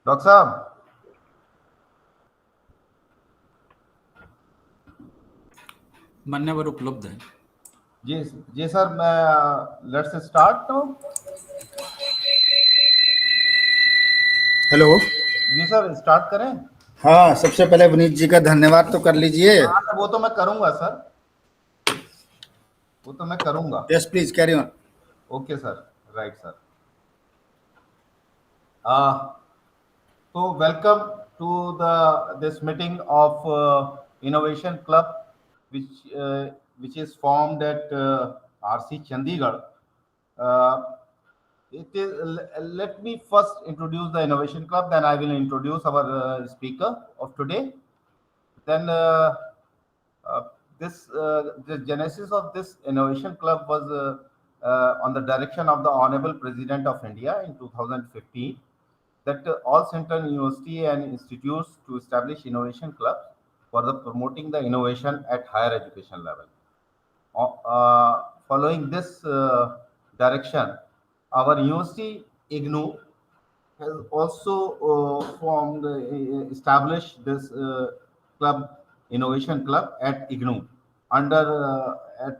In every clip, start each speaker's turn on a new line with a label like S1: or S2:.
S1: Doctor साहब
S2: मान्यवर उपलब्ध है।
S1: जी जी सर, मैं लेट्स स्टार्ट नो।
S3: हेलो।
S1: जी सर, स्टार्ट करें।
S3: हाँ, सबसे पहले विनीत जी का धन्यवाद तो कर लीजिए।
S1: हाँ सर, वो तो मैं करूंगा सर, वो तो मैं करूंगा।
S3: Yes please carry on.
S1: Okay sir, right sir. uh, so welcome to the this meeting of Innovation Club, which is formed at RC Chandigarh. Uh, Let me first introduce the Innovation Club, then I will introduce our speaker of today. Then uh, the genesis of this Innovation Club was on the direction of the Honorable President of India in 2015, that all central university and institutes to establish innovation clubs for the promoting the innovation at higher education level. Following this direction, our university IGNU has also formed, established this club, innovation club at IGNU under at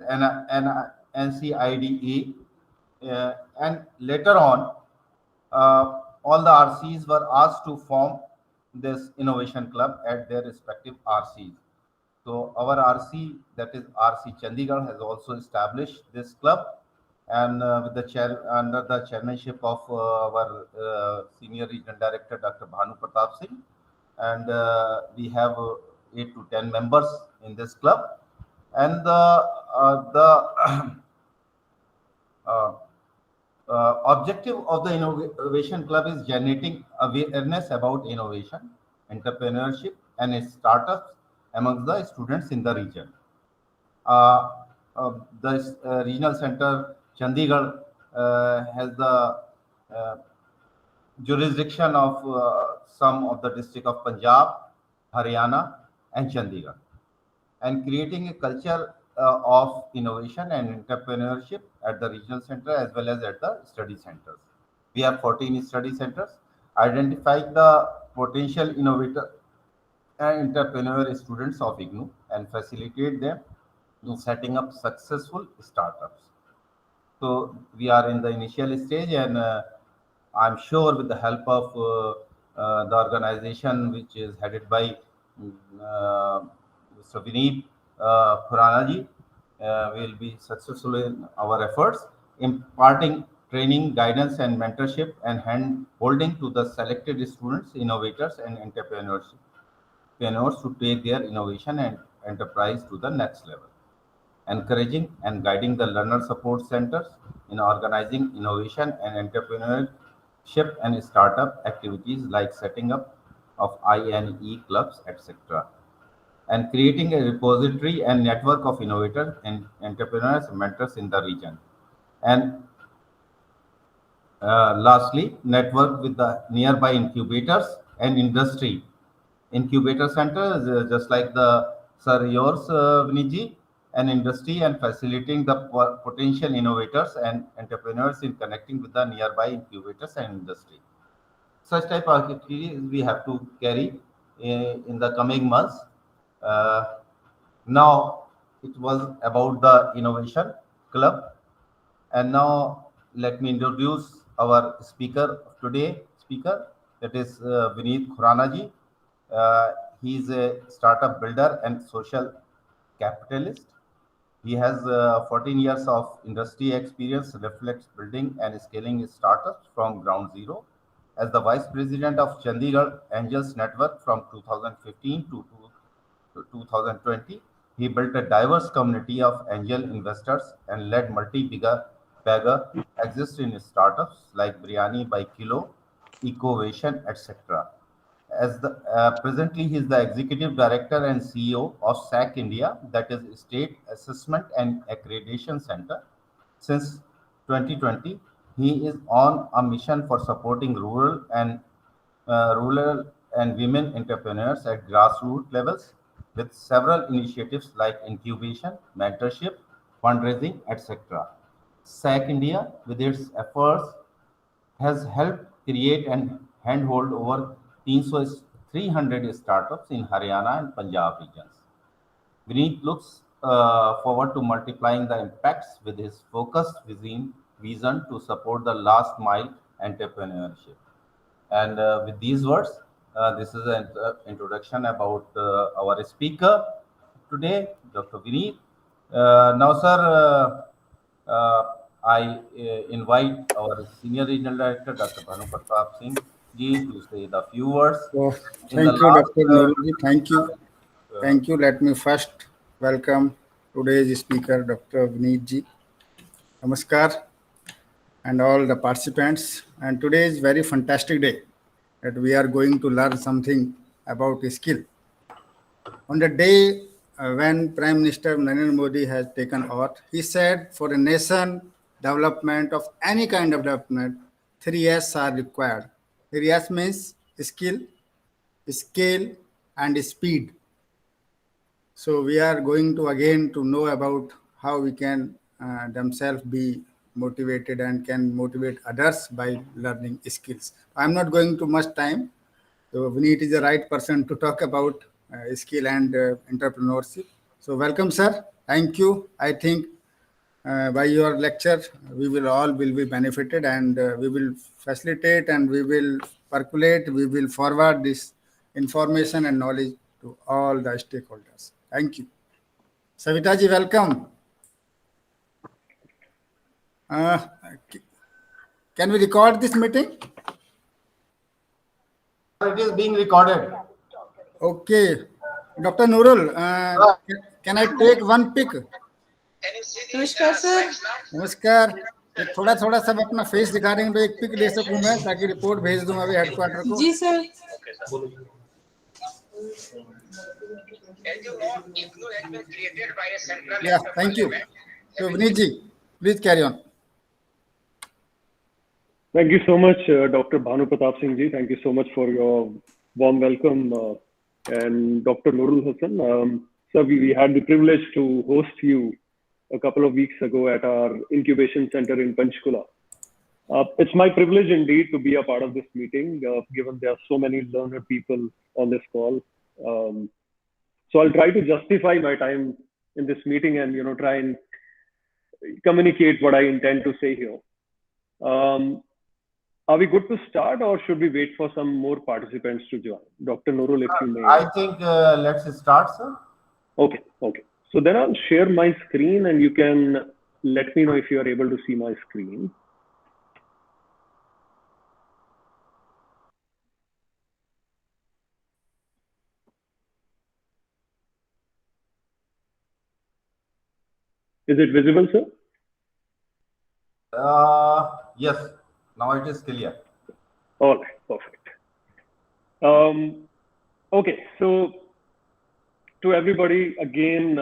S1: NCIDE, and later on, all the RCs were asked to form this innovation club at their respective RCs. So our RC, that is RC Chandigarh, has also established this club, and with the chair under the chairmanship of our senior regional director Dr. Bhanu Pratap Singh, and we have 8 to 10 members in this club, and the uh, objective of the Innovation Club is generating awareness about innovation, entrepreneurship, and startups amongst the students in the region. Uh, the regional center Chandigarh has the uh, jurisdiction of some of the district of Punjab, Haryana, and Chandigarh, and creating a culture of innovation and entrepreneurship at the regional center as well as at the study centers. We have 14 study centers, identify the potential innovator and entrepreneur students of IGNU and facilitate them in setting up successful startups. So we are in the initial stage, and I'm sure with the help of the organization which is headed by Mr. Vineet Khurana we will be successful in our efforts, imparting training, guidance, and mentorship, and hand holding to the selected students, innovators, and entrepreneurs to take their innovation and enterprise to the next level, encouraging and guiding the learner support centers in organizing innovation and entrepreneurship and startup activities like setting up of INE clubs, etc., and creating a repository and network of innovators and entrepreneurs and mentors in the region. And lastly, network with the nearby incubators and industry. Incubator centers, just like the Sir yours, Viniji, and industry, and facilitating the potential innovators and entrepreneurs in connecting with the nearby incubators and industry. Such type of activities we have to carry in the coming months. Uh, Now it was about the innovation club, and now let me introduce our speaker of today. Speaker, that is Vineet Khurana ji. Uh, he is a startup builder and social capitalist. He has 14 years of industry experience, reflects building and scaling startups from ground zero. As the vice president of Chandigarh Angels Network from 2015 to 2020, he built a diverse community of angel investors and led multi-bagger exist in startups like Biryani by Kilo, Ecovation, etc. As the presently, he is the executive director and CEO of SAC India, that is State Assessment and Accreditation Center. Since 2020, he is on a mission for supporting rural and women entrepreneurs at grassroots levels with several initiatives like incubation, mentorship, fundraising, etc. SAC India, with its efforts, has helped create and handhold over 300 startups in Haryana and Punjab regions. Vineet looks forward to multiplying the impacts with his focused vision to support the last mile entrepreneurship. And with these words, this is an introduction about our speaker today, Dr. Vineet. Now, sir, I invite our Senior Regional Director, Dr. Bhanu Pratap Singh ji, to say the few words.
S3: So,
S1: In the
S3: thank you,
S1: last,
S3: Dr. Nurulji. Thank you.
S1: uh,
S3: Thank you. Let me first welcome today's speaker, Dr. Vineet ji. Namaskar, and all the participants. And today is very fantastic day that we are going to learn something about skill. On the day when Prime Minister Narendra Modi has taken oath, he said for a nation development of any kind of development, 3S are required. 3S means skill, scale, and speed. So we are going to again to know about how we can themselves be motivated and can motivate others by learning skills. I'm not going to much time. So Vineet is the right person to talk about skill and entrepreneurship. So welcome, sir. Thank you. I think by your lecture, we will all will be benefited, and we will facilitate and we will percolate, we will forward this information and knowledge to all the stakeholders. Thank you. Savita ji, welcome. Uh, can we record this meeting?
S1: it is being recorded.
S3: Okay. Dr. Nurul, can I take one pic?
S4: नमस्कार sir
S3: नमस्कार. ये थोड़ा थोड़ा सब अपना face दिखा रहे हैं तो एक पिक ले सकूं मैं ताकि रिपोर्ट भेज दूं अभी हेडक्वार्टर को.
S4: जी sir
S3: Yeah, thank you. So Vineet ji, please carry on.
S5: Thank you so much, Dr. Bhanu Pratap Singh ji. Thank you so much for your warm welcome. And Dr. Nurul Hassan, sir, we had the privilege to host you a couple of weeks ago at our incubation center in Panchkula. It's my privilege indeed to be a part of this meeting, given there are so many learned people on this call. So I'll try to justify my time in this meeting and try and communicate what I intend to say here. Are we good to start, or should we wait for some more participants to join? Dr. Nurul, if you may.
S1: I think let's start, sir.
S5: Okay. So then I'll share my screen and you can let me know if you are able to see my screen. Is it visible, sir?
S1: Yes, now it is clear.
S5: All right, perfect. Okay, so to everybody, again,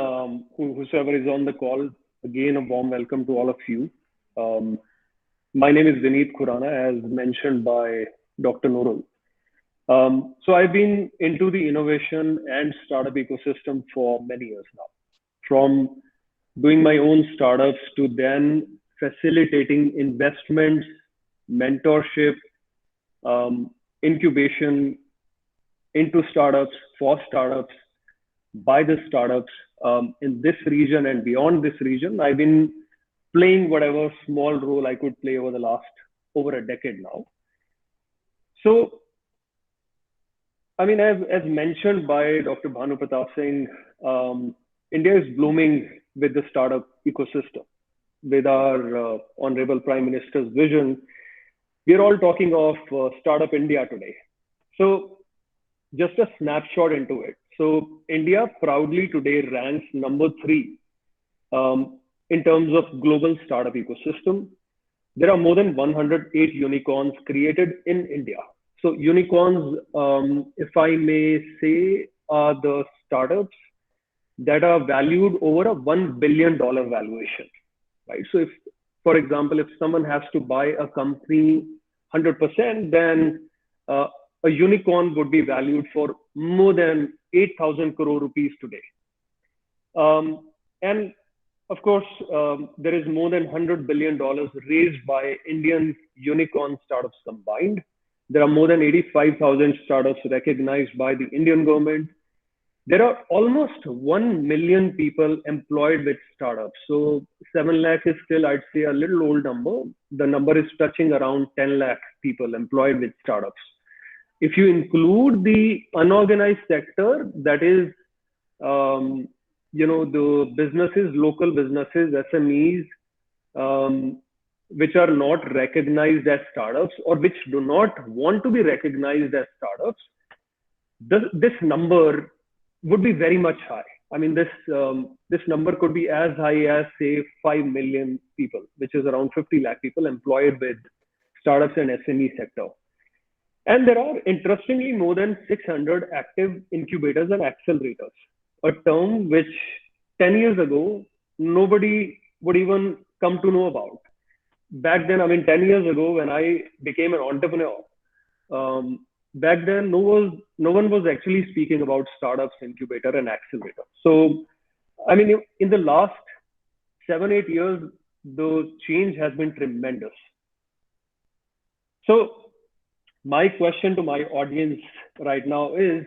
S5: whosoever is on the call, again, a warm welcome to all of you. My name is Vineet Khurana, as mentioned by Dr. Nurul. So I've been into the innovation and startup ecosystem for many years now. From doing my own startups to then facilitating investments, mentorship, incubation into startups, for startups, by the startups in this region and beyond this region. I've been playing whatever small role I could play over a decade now. So, I mean, as mentioned by Dr. Bhanu Pratap Singh, India is blooming with the startup ecosystem. With our Honorable Prime Minister's vision, we are all talking of Startup India today. So just a snapshot into it. So India proudly today ranks number 3 in terms of global startup ecosystem. There are more than 108 unicorns created in India. So unicorns, if I may say, are the startups that are valued over a $1 billion valuation, right? So if, for example, if someone has to buy a company 100%, then a unicorn would be valued for more than 8,000 crore rupees today. And of course, there is more than $100 billion raised by Indian unicorn startups combined There are more than 85,000 startups recognized by the Indian government. There are almost 1 million people employed with startups. So 7 lakh is still, I'd say, a little old number. The number is touching around 10 lakh people employed with startups. If you include the unorganized sector, that is, the businesses, local businesses, SMEs, which are not recognized as startups or which do not want to be recognized as startups, this number would be very much high. I mean, this number could be as high as, say, 5 million people, which is around 50 lakh people employed with startups and SME sector. And there are, interestingly, more than 600 active incubators and accelerators, a term which 10 years ago, nobody would even come to know about. Back then, I mean, 10 years ago, when I became an entrepreneur, back then, no one was actually speaking about startups, incubator, and accelerator. So, I mean, in the last 7-8 years, the change has been tremendous. So, my question to my audience right now is,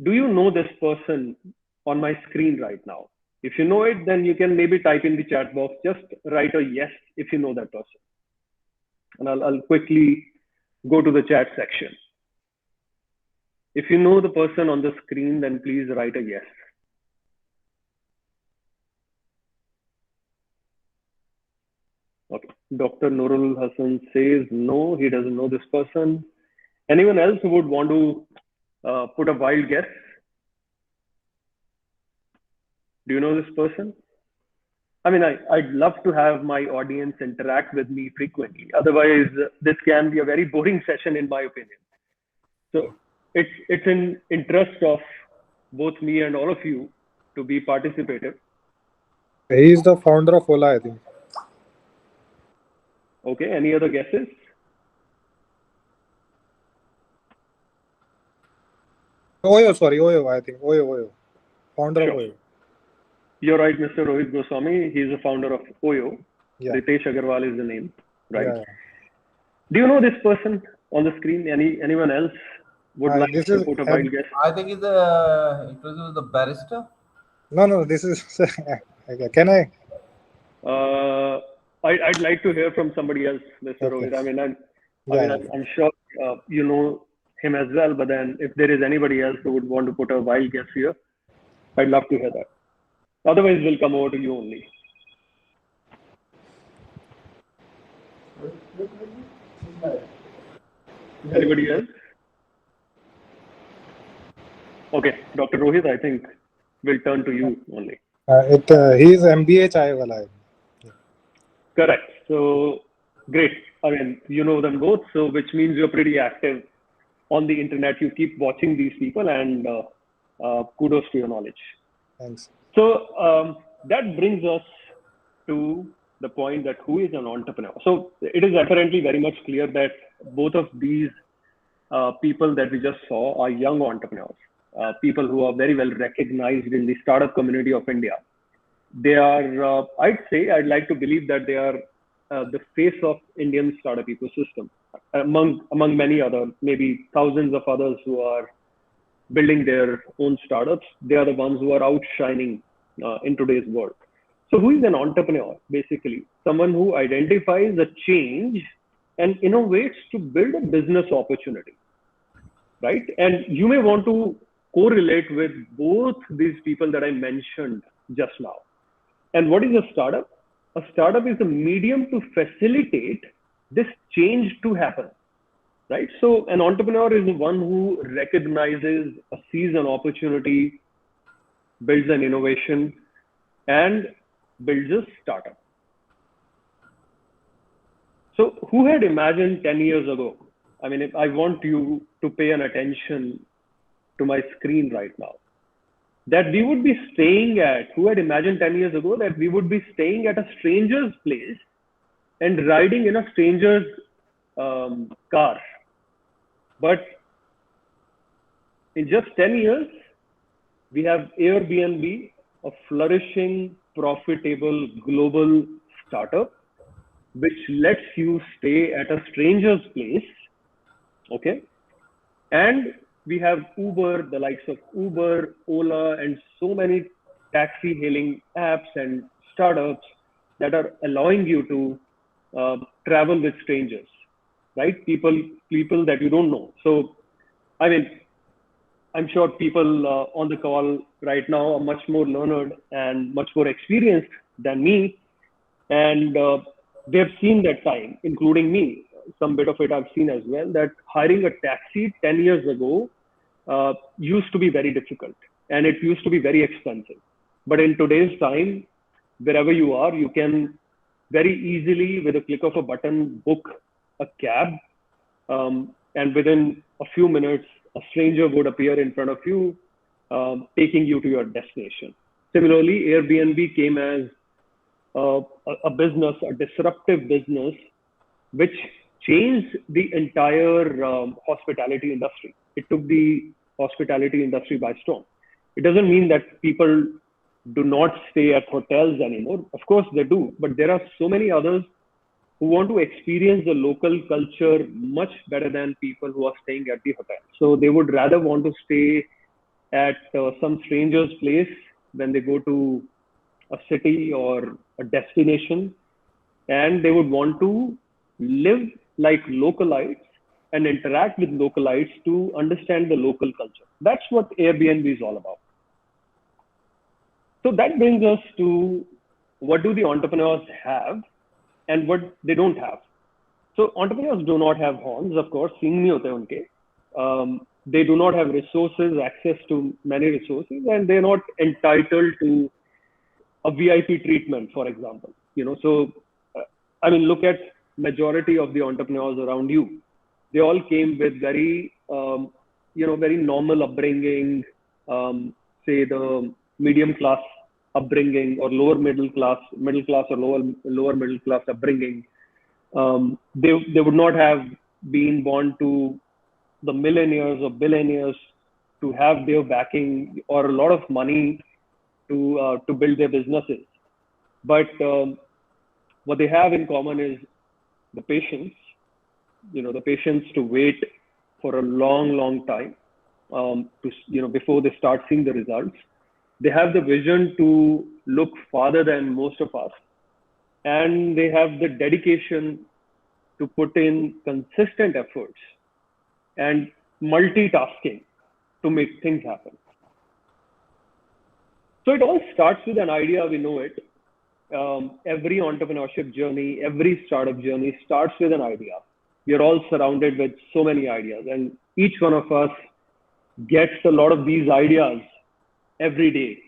S5: do you know this person on my screen right now? If you know it, then you can maybe type in the chat box, just write a yes if you know that person. And I'll quickly go to the chat section. If you know the person on the screen, then please write a yes. Okay, Dr. Nurul Hassan says no, he doesn't know this person. Anyone else who would want to put a wild guess? Do you know this person? I mean, I'd love to have my audience interact with me frequently. Otherwise, this can be a very boring session, in my opinion. So it's in interest of both me and all of you to be participative.
S6: He is the founder of Ola, I think.
S5: Okay, any other guesses?
S6: Oyo, I think. Oyo. Founder of Oyo.
S5: You're right, Mr. Rohit Goswami. He's the founder of Oyo.
S6: Yeah.
S5: Ritesh Agarwal is the name, right?
S6: Yeah.
S5: Do you know this person on the screen? Anyone else would like to put a wild guess?
S1: I think he's the barrister.
S6: No, this is... Can I?
S5: I'd like to hear from somebody else, Mr.
S6: Okay.
S5: Rohit. I'm sure you know him as well, but then if there is anybody else who would want to put a wild guess here, I'd love to hear that. Otherwise, we'll come over to you only. Anybody else? Okay, Dr. Rohit, I think we'll turn to you only.
S6: He is MBA Chai Wala.
S5: Correct. So, great. I mean, you know them both, so which means you're pretty active on the internet. You keep watching these people, and kudos to your knowledge.
S6: Thanks.
S5: So that brings us to the point that who is an entrepreneur. So it is apparently very much clear that both of these people that we just saw are young entrepreneurs, people who are very well recognized in the startup community of India. They are, I'd like to believe that they are the face of Indian startup ecosystem, among many other, maybe thousands of others who are building their own startups. They are the ones who are outshining in today's world. So who is an entrepreneur? Basically, someone who identifies a change and innovates to build a business opportunity, right? And you may want to correlate with both these people that I mentioned just now. And what is a startup? A startup is a medium to facilitate this change to happen, right? So an entrepreneur is the one who recognizes, sees an opportunity, builds an innovation, and builds a startup. So who had imagined 10 years ago? I mean, if I want you to pay an attention to my screen right now, that we would be staying at, who had imagined 10 years ago that we would be staying at a stranger's place and riding in a stranger's car. But in just 10 years, we have Airbnb, a flourishing, profitable global startup, which lets you stay at a stranger's place Okay. And we have Uber, the likes of Uber, Ola, and so many taxi hailing apps and startups that are allowing you to travel with strangers, right? People that you don't know. So, I mean, I'm sure people on the call right now are much more learned and much more experienced than me, and they've seen that time, including me. Some bit of it I've seen as well. That hiring a taxi 10 years ago used to be very difficult, and it used to be very expensive. But in today's time, wherever you are, you can very easily, with a click of a button, book a cab, and within a few minutes, a stranger would appear in front of you, taking you to your destination. Similarly, Airbnb came as uh, a business, a disruptive business, which changed the entire hospitality industry. It took the hospitality industry by storm. It doesn't mean that people do not stay at hotels anymore. Of course, they do, but there are so many others who want to experience the local culture much better than people who are staying at the hotel. So they would rather want to stay at some stranger's place when they go to a city or a destination, and they would want to live like localites and interact with localites to understand the local culture. That's what Airbnb is all about. So that brings us to, what do the entrepreneurs have and what they don't have. So entrepreneurs do not have horns, of course, सींग नहीं होते उनके. They do not have resources, access to many resources, and they're not entitled to a VIP treatment, for example. So I mean, look at majority of the entrepreneurs around you. They all came with very, very normal upbringing, say the medium class upbringing or middle class or lower middle class upbringing. They would not have been born to the millionaires or billionaires to have their backing or a lot of money to build their businesses. But what they have in common is the patience, the patience to wait for a long time, before they start seeing the results. They have the vision to look farther than most of us, and they have the dedication to put in consistent efforts and multitasking to make things happen. So it all starts with an idea, we know it. Every entrepreneurship journey, every startup journey starts with an idea. We are all surrounded with so many ideas, and each one of us gets a lot of these ideas every day,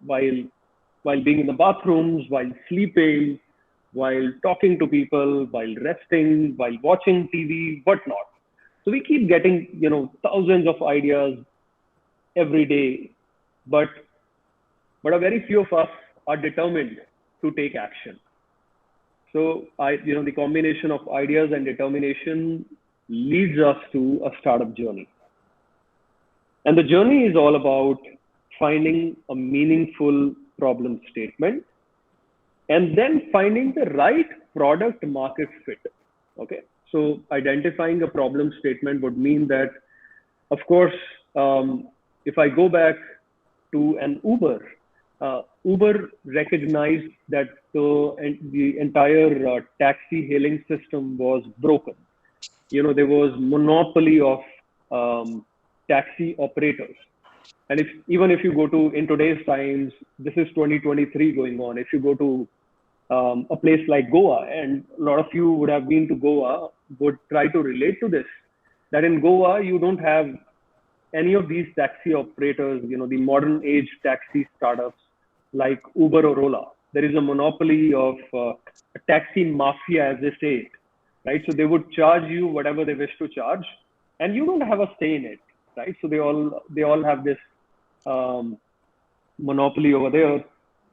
S5: while being in the bathrooms, while sleeping, while talking to people, while resting, while watching TV, whatnot. So we keep getting, thousands of ideas every day, but a very few of us are determined to take action. So the combination of ideas and determination leads us to a startup journey. And the journey is all about finding a meaningful problem statement and then finding the right product market fit. Okay. So identifying a problem statement would mean that, of course, if I go back to an Uber, Uber recognized that the entire taxi hailing system was broken. There was monopoly of taxi operators. And even if you go to, in today's times, this is 2023 going on. If you go to a place like Goa, and a lot of you would have been to Goa, would try to relate to this, that in Goa, you don't have any of these taxi operators, the modern age taxi startups like Uber or Ola. There is a monopoly of a taxi mafia, as they say it, right? So they would charge you whatever they wish to charge, and you don't have a say in it, right? So they all have this monopoly over there,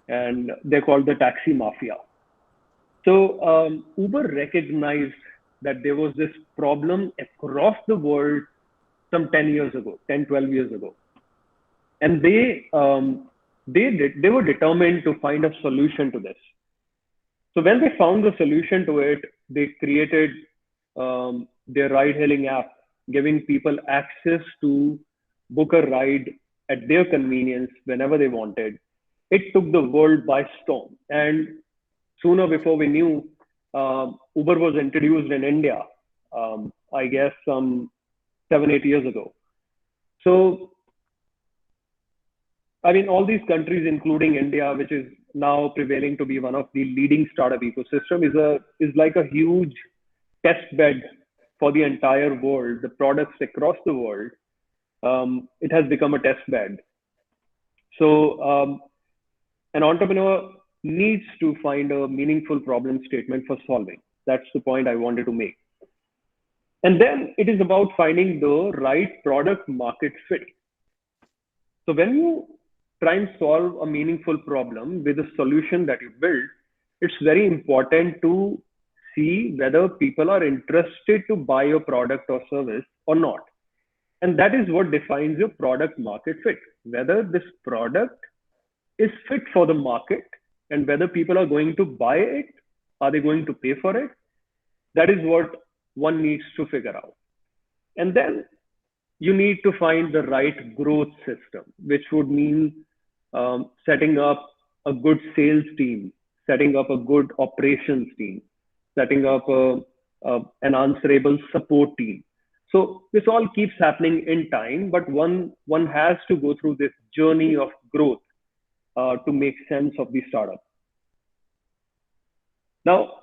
S5: and they're called the taxi mafia. So Uber recognized that there was this problem across the world some 10 years ago, 10, 12 years ago. And they were determined to find a solution to this. So when they found the solution to it, they created their ride hailing app, giving people access to book a ride at their convenience whenever they wanted. It took the world by storm. And sooner before we knew, Uber was introduced in India, I guess some 7, 8 years ago. So, I mean, all these countries, including India, which is now prevailing to be one of the leading startup ecosystem, is like a huge test bed for the entire world. The products across the world, it has become a test bed. So an entrepreneur needs to find a meaningful problem statement for solving. That's the point I wanted to make. And then it is about finding the right product market fit. So when you try and solve a meaningful problem with a solution that you build, it's very important to see whether people are interested to buy your product or service or not. And that is what defines your product market fit, whether this product is fit for the market and whether people are going to buy it, are they going to pay for it? That is what one needs to figure out. And then you need to find the right growth system, which would mean setting up a good sales team, setting up a good operations team, setting up an answerable support team. So this all keeps happening in time, but one has to go through this journey of growth to make sense of the startup. Now,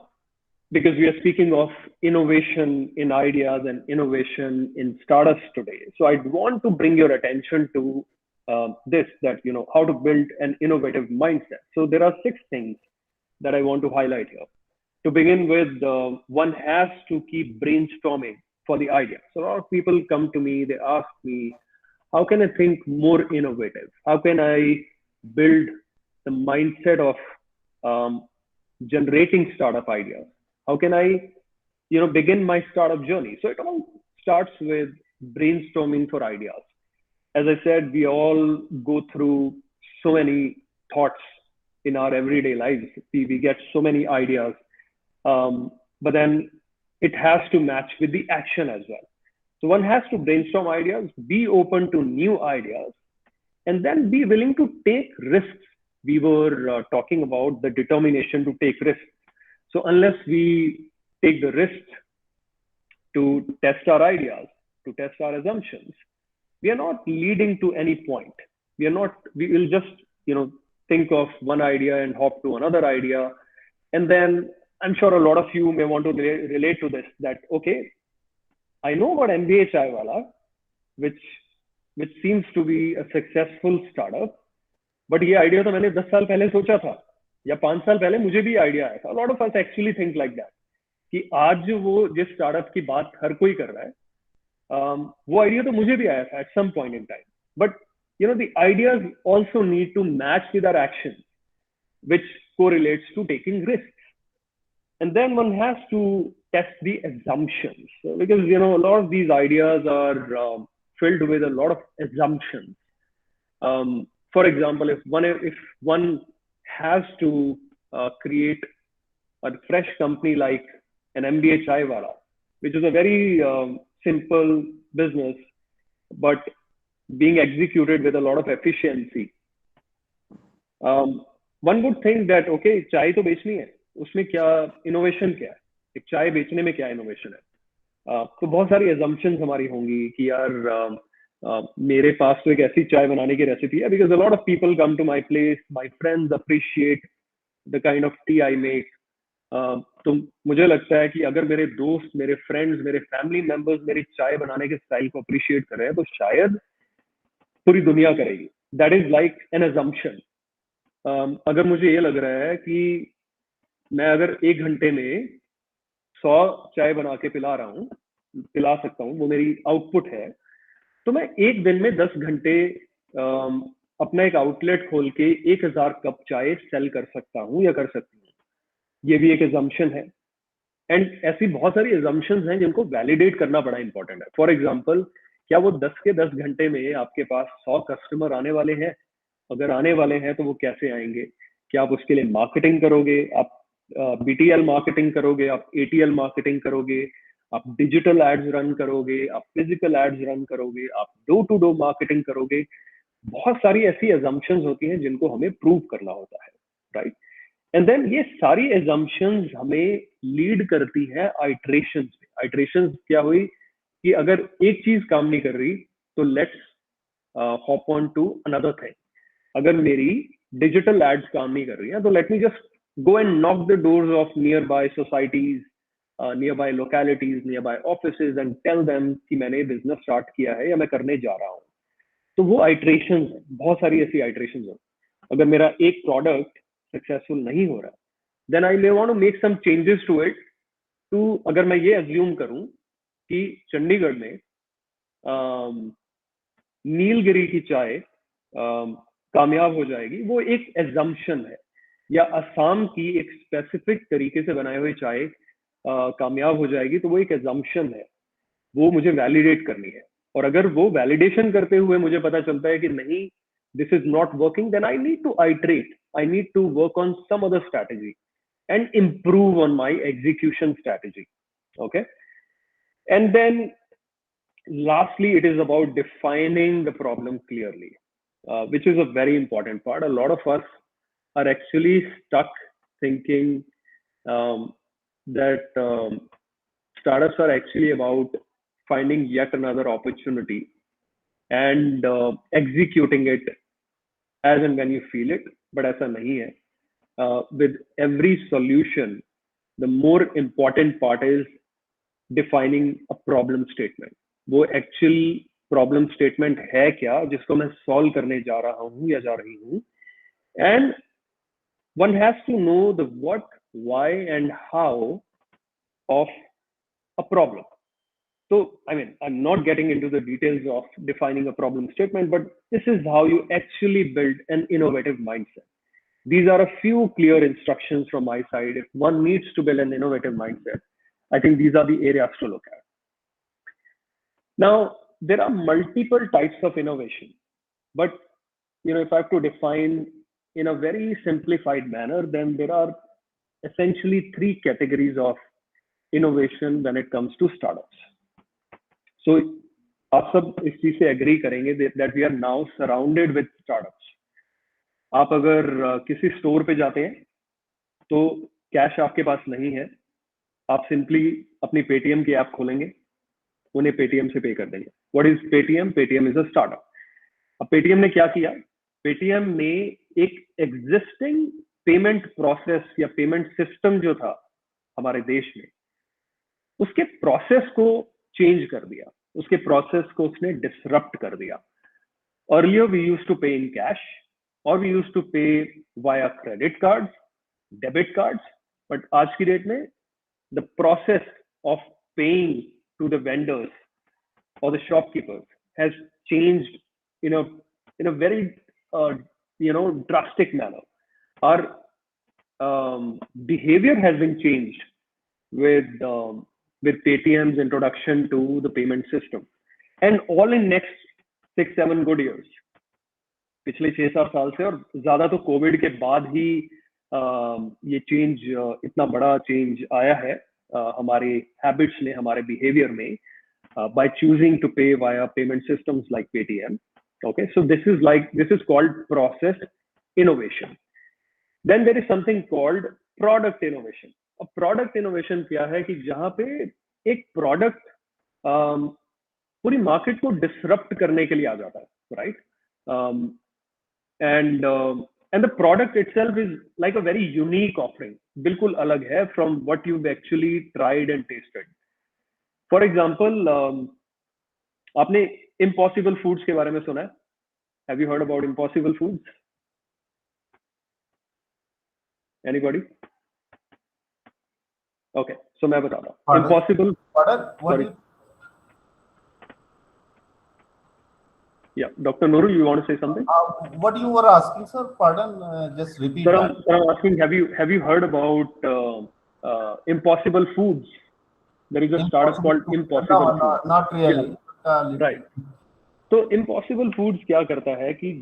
S5: because we are speaking of innovation in ideas and innovation in startups today, so I'd want to bring your attention to this, that, you know, how to build an innovative mindset. So there are 6 things that I want to highlight here. To begin with, one has to keep brainstorming for the idea. So a lot of people come to me, they ask me, how can I think more innovative? How can I build the mindset of generating startup ideas? How can I, you know, begin my startup journey? So it all starts with brainstorming for ideas. As I said, we all go through so many thoughts in our everyday lives. We get so many ideas, but then it has to match with the action as well. So one has to brainstorm ideas, be open to new ideas, and then be willing to take risks. We were talking about the determination to take risks. So unless we take the risk to test our ideas, to test our assumptions, we are not leading to any point. We will just, you know, think of one idea and hop to another idea. And then I'm sure a lot of you may want to relate to this, that, okay, I know about MBA Chaiwala, which seems to be a successful startup, but ये idea तो मैंने 10 साल पहले सोचा था, या 5 साल पहले मुझे भी idea आया था. A lot of us actually think like that, कि आज जो वो जिस startup की बात हर कोई कर रहा है, वो idea तो मुझे भी आया था at some point in time. But you know, the ideas also need to match with our actions, which correlates to taking risks. And then one has to test the assumptions, because, you know, a lot of these ideas are filled with a lot of assumptions. For example, if one has to create a fresh company like an MBA Chaiwala, which is a very simple business, but being executed with a lot of efficiency, one would think that, okay, चाय तो बेचनी है, उसमें क्या innovation क्या है, एक चाय बेचने में क्या इनोवेशन है. तो बहुत सारी assumptions हमारी होंगी कि यार मेरे पास तो एक ऐसी चाय बनाने की रेसिपी है, because a lot of people come to my place, my friends appreciate the kind of tea I make. तो मुझे लगता है कि अगर मेरे दोस्त, मेरे फ्रेंड्स, मेरे फैमिली मेंबर्स मेरी चाय बनाने के स्टाइल को अप्रिशिएट कर रहे हैं, तो शायद पूरी दुनिया करेगी. That is like an assumption. अगर मुझे ये लग रहा है कि मैं अगर 1 घंटे में 100 चाय बना के पिला सकता हूँ, वो मेरी आउटपुट है, तो मैं एक दिन में 10 घंटे अपना एक आउटलेट खोल के 1000 कप चाय सेल कर सकता हूँ या कर सकती हूँ. ये भी एक एजम्पशन है. एंड ऐसी बहुत सारी एजम्पशंस हैं जिनको वैलिडेट करना बड़ा इंपॉर्टेंट है. फॉर एग्जांपल, क्या वो 10 के 10 घंटे में आपके पास 100 कस्टमर आने वाले हैं? अगर आने वाले हैं तो वो कैसे आएंगे? क्या आप उसके लिए मार्केटिंग करोगे? आप BTL मार्केटिंग करोगे? आप ATL मार्केटिंग करोगे? आप डिजिटल एड्स रन करोगे, आप फिजिकल एड्स रन करोगे, आप डोर टू डोर मार्केटिंग करोगे, बहुत सारी ऐसी एजम्पशंस होती हैं जिनको हमें प्रूव करना होता है, राइट? एंड देन ये सारी एजम्पशंस हमें लीड करती है आइट्रेशंस पे। आइट्रेशंस क्या हुई कि अगर एक चीज काम नहीं कर रही तो let's hop on to another thing. अगर मेरी डिजिटल एड्स काम नहीं कर रही है तो let me just go and knock the doors of nearby societies, nearby localities, nearby offices and tell them कि मैंने बिजनेस स्टार्ट किया है या मैं करने जा रहा हूँ। तो वो आइट्रेशंस है, बहुत सारी ऐसी आइट्रेशंस है। अगर मेरा एक प्रोडक्ट सक्सेसफुल नहीं हो रहा then I may want to make some changes to it. To अगर मैं ये अज्यूम करूं कि चंडीगढ़ में नीलगिरी की चाय कामयाब हो जाएगी, वो एक एजम्पशन है, या असम की एक स्पेसिफिक तरीके से बनाई हुई चाय कामयाब हो जाएगी, तो वो एक एजम्पशन है, वो मुझे वैलिडेट करनी है। और अगर वो वैलिडेशन करते हुए मुझे पता चलता है कि नहीं, this is not working, then I need to iterate, I need to work on some other strategy and improve on my execution strategy. Okay. And then lastly, it is about defining the problem clearly, which is a very important part. A lot of us are actually stuck thinking that startups are actually about finding yet another opportunity and executing it as and when you feel it, but aisa nahi hai. With every solution, the more important part is defining a problem statement. वो actual problem statement है क्या जिसको मैं solve करने जा रहा हूँ या जा रही हूँ, and one has to know the what, why and how of a problem. So, I mean, I'm not getting into the details of defining a problem statement, but this is how you actually build an innovative mindset. These are a few clear instructions from my side. If one needs to build an innovative mindset, I think these are the areas to look at. Now, there are multiple types of innovation, but if I have to define in a very simplified manner, then there are essentially three categories of innovation when it comes to startups. So, आप सब इस चीज से agree करेंगे that we are now surrounded with startups. आप अगर किसी store पे जाते हैं तो कैश आपके पास नहीं है, आप सिंपली अपनी पेटीएम की ऐप खोलेंगे, उन्हें पेटीएम से पे कर देंगे। What is Paytm? Paytm is a startup. अब पेटीएम ने क्या किया? पेटीएम ने एक एग्जिस्टिंग पेमेंट प्रोसेस या पेमेंट सिस्टम जो था हमारे देश में, उसके प्रोसेस को चेंज कर दिया, उसके प्रोसेस को उसने डिसरप्ट कर दिया। अर्लियर वी यूज्ड टू पे in cash or we used to pay via credit cards, debit cards, but आज की डेट में the process of paying to the vendors or the shopkeepers has changed in a very drastic manner. Our behavior has been changed with Paytm's introduction to the payment system, and all in next 6-7 good years. पिछले 6-7 साल से, और ज्यादा तो Covid के बाद ही ये change, इतना बड़ा चेंज आया है हमारे हैबिट्स में, हमारे बिहेवियर में, by choosing to pay via payment systems like Paytm. Okay, so this is called process innovation. Then there is something called product innovation. अब product innovation क्या है कि जहाँ पे एक प्रोडक्ट पूरी मार्केट को डिसरप्ट करने के लिए आ जाता है, right? And the product itself is like a very unique offering, बिल्कुल अलग है from what you've actually tried and tasted. For example, आपने impossible foods के बारे में सुना है? Have you heard about impossible foods? Anybody? Okay, so मैं बताता हूँ. Impossible.
S1: Pardon?
S5: Sorry. Yeah, Dr. Nurul, you want to say something?
S1: What you were asking, sir? Pardon, just repeat
S5: Sir,
S1: that.
S5: I'm asking, have you heard about impossible foods? There is a startup called Impossible
S1: No,
S5: Foods.
S1: not really.
S5: Right. तो Impossible Foods क्या करता है कि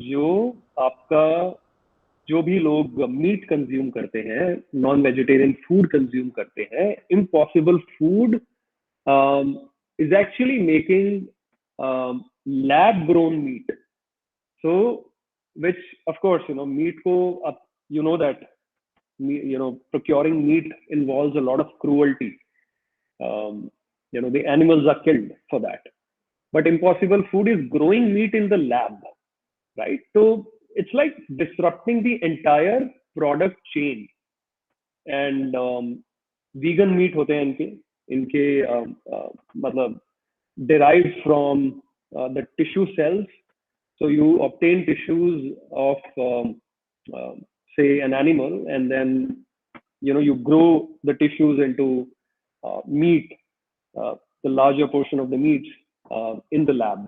S5: जो भी लोग meet consume करते हैं, नॉन वेजिटेरियन फूड कंज्यूम करते हैं, Impossible Food is actually making lab grown meat. So, which of course, meat ko, you know that, procuring meat involves a lot of cruelty. Um, the animals are killed for that. But Impossible Food is growing meat in the lab, right? So it's like disrupting the entire product chain. And vegan meat होते हैं इनके मतलब derived from the tissue cells. So you obtain tissues of say an animal, and then you grow the tissues into meat, the larger portion of the meats in the lab.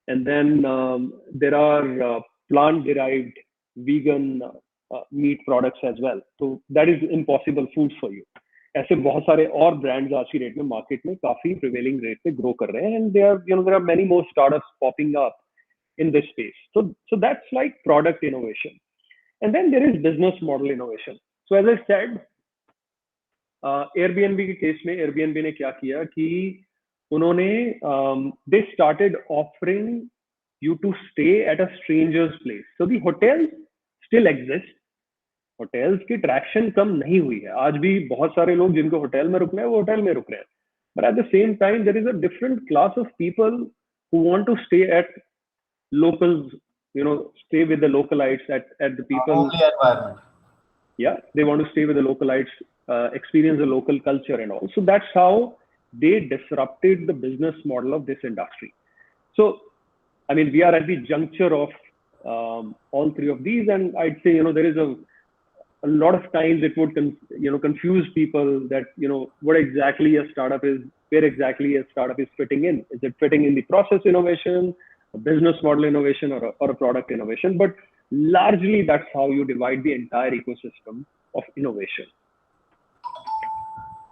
S5: And then there are plant derived vegan meat products as well. So that is Impossible Foods for you. ऐसे बहुत सारे और brands आज की date में market में काफी prevailing rate पे ग्रो कर रहे हैं, and there are many more startups popping up in this space. So that's like product innovation. And then there is business model innovation. So as I said, Airbnb के case में Airbnb ने क्या किया कि उन्होंने they started offering you to stay at a stranger's place. So the hotels still exist. Hotels की traction कम नहीं हुई है. आज भी बहुत सारे लोग जिनको होटल में रुकना है वो होटल में रुक रहे हैं. But at the same time, there is a different class of people who want to stay at locals, stay with the localites, at the people.
S1: Homely environment.
S5: Yeah, they want to stay with the localites, experience the local culture and all. So that's how they disrupted the business model of this industry. So, I mean, we are at the juncture of all three of these, and I'd say, there is a lot of times it would confuse people that what exactly a startup is, where exactly a startup is fitting in. Is it fitting in the process innovation, a business model innovation, or a product innovation? But largely that's how you divide the entire ecosystem of innovation.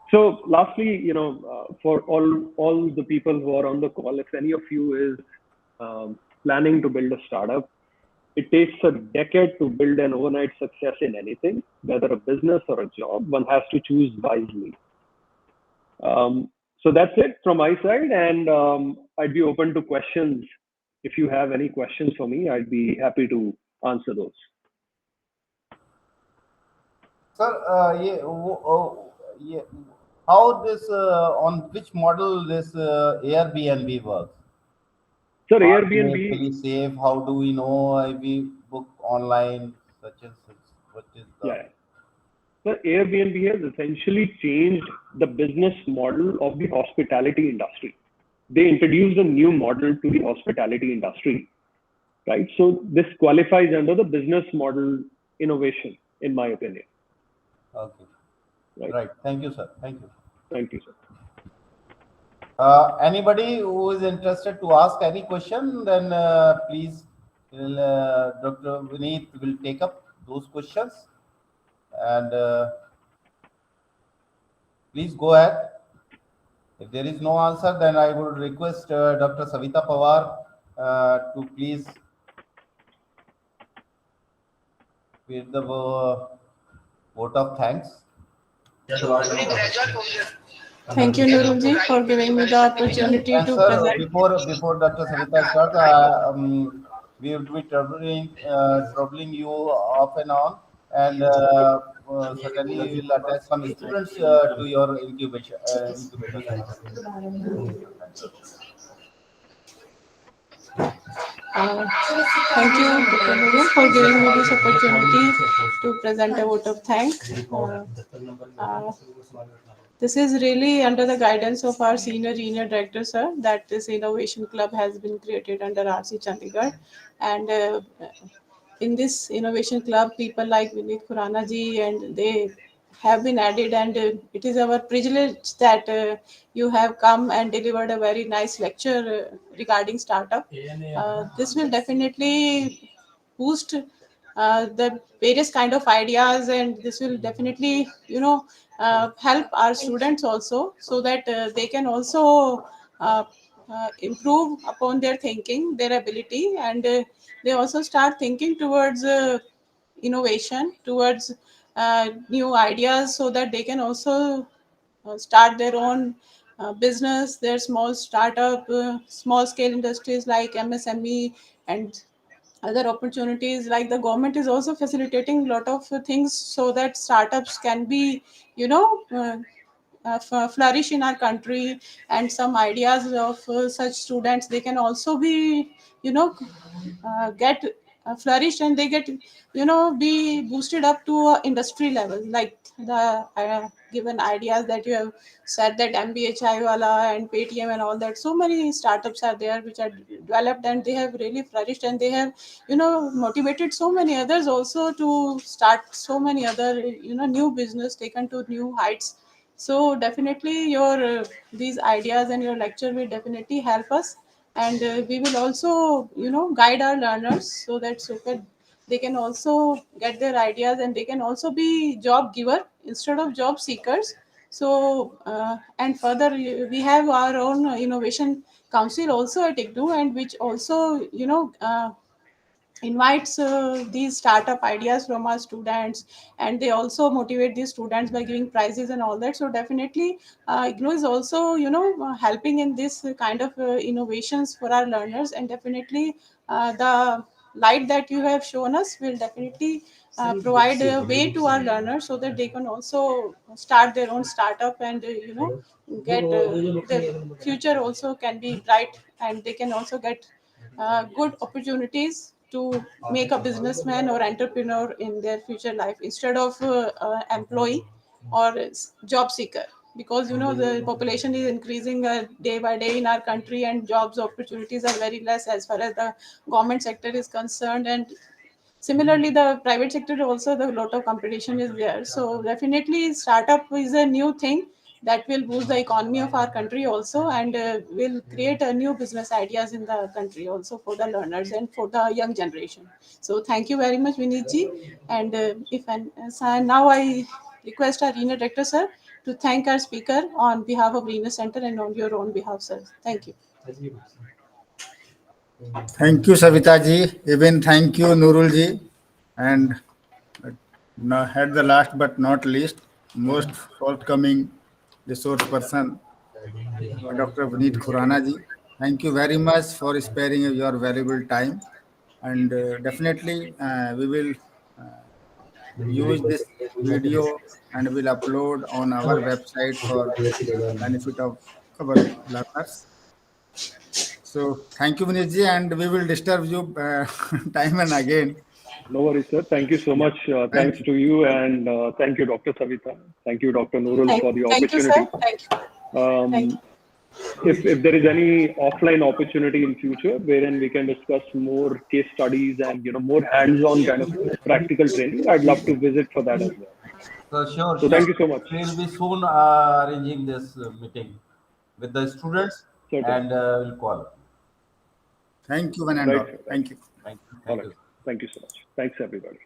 S5: So lastly, for all the people who are on the call, if any of you is planning to build a startup, it takes a decade to build an overnight success in anything, whether a business or a job. One has to choose wisely. So that's it from my side, and I'd be open to questions. If you have any questions for me, I'd be happy to answer those.
S1: Sir, how this on which model this Airbnb works?
S5: Sir,
S1: Are they
S5: Airbnb,
S1: fully safe? How do we know if we book online such and such? What is the
S5: yeah. Sir, Airbnb has essentially changed the business model of the hospitality industry. They introduced a new model to the hospitality industry, right? So this qualifies under the business model innovation, in my opinion.
S1: Okay.
S5: Right.
S1: Right. Thank you, sir. Thank you.
S5: Thank you, sir.
S1: Anybody who is interested to ask any question, then please, Dr. Vineet will take up those questions, and please go ahead. If there is no answer, then I would request Dr. Savita Pawar to please give the vote of thanks.
S4: Thank you, Nurulji, for giving me the opportunity
S1: And
S4: to
S1: sir,
S4: present.
S1: before Dr. Savita starts, we will be troubling you off and on, and certainly we will attach some students to your incubator center.
S4: Thank you, Dr. Nuru, for giving me this opportunity to present a vote of thanks. This is really under the guidance of our senior director, sir, that this innovation club has been created under RC Chandigarh. And in this innovation club, people like Vineet Khurana ji, and they have been added, and it is our privilege that you have come and delivered a very nice lecture regarding startup. This will definitely boost the various kind of ideas, and this will definitely help our students also, so that they can also improve upon their thinking, their ability, and they also start thinking towards innovation, towards new ideas, so that they can also start their own business, their small startup, small scale industries like MSME and other opportunities. Like the government is also facilitating a lot of things so that startups can be, you know, flourish in our country, and some ideas of such students, they can also be, you know, get flourish, and they get, you know, be boosted up to a industry level, like the given ideas that you have said, that MBHI wala and Paytm and all that. So many startups are there which are developed, and they have really flourished, and they have, you know, motivated so many others also to start so many other, you know, new business, taken to new heights. So definitely your these ideas and your lecture will definitely help us, and we will also, you know, guide our learners so that they can also get their ideas, and they can also be job giver instead of job seekers. So and further, we have our own innovation council also at IGNU, and which also, you know, invites these startup ideas from our students, and they also motivate these students by giving prizes and all that. So definitely IGNO is also, you know, helping in this kind of innovations for our learners, and definitely the light that you have shown us will definitely provide a way to our learners so that they can also start their own startup, and you know, get their future also can be bright, and they can also get good opportunities to make a businessman or entrepreneur in their future life instead of employee or job seeker, because you know the population is increasing day by day in our country, and jobs opportunities are very less as far as the government sector is concerned, and similarly the private sector also, the lot of competition is there. So definitely startup is a new thing that will boost the economy of our country also, and will create a new business ideas in the country also for the learners and for the young generation. So thank you very much, Vineet ji. And if and so now I request our Rena director sir to thank our speaker on behalf of Rena Center and on your own behalf, sir. Thank you.
S3: Thank you, Savita ji. Even thank you, Nurul ji. And at the last but not least, most forthcoming resource person, Dr. Vineet Khurana ji. Thank you very much for sparing your valuable time. And definitely, we will use this video and will upload on our website for benefit of our learners. So thank you, Vineet ji, and we will disturb you time and again.
S5: No worries, sir. Thank you so
S3: Yeah.
S5: much.
S3: Thank
S5: Thanks
S3: you.
S5: to you, and thank you, Dr. Savita. Thank you, Dr. Nurul, for the
S4: Thank you, sir.
S5: opportunity.
S4: Thank you. Thank
S5: Um,
S4: you.
S5: if there is any offline opportunity in future wherein we can discuss more case studies and more hands-on kind of practical training, I'd love to visit for that as well.
S1: So sure,
S5: So
S1: sure.
S5: thank you so much.
S1: We will be soon arranging this meeting with the students,
S5: Certainly.
S1: and we'll call.
S3: Thank you, one and
S5: Right,
S3: all.
S5: sir. Right.
S3: Thank you.
S1: Thank you.
S5: All
S1: Thank
S5: right.
S1: you.
S5: Thank you so much. Thanks, everybody.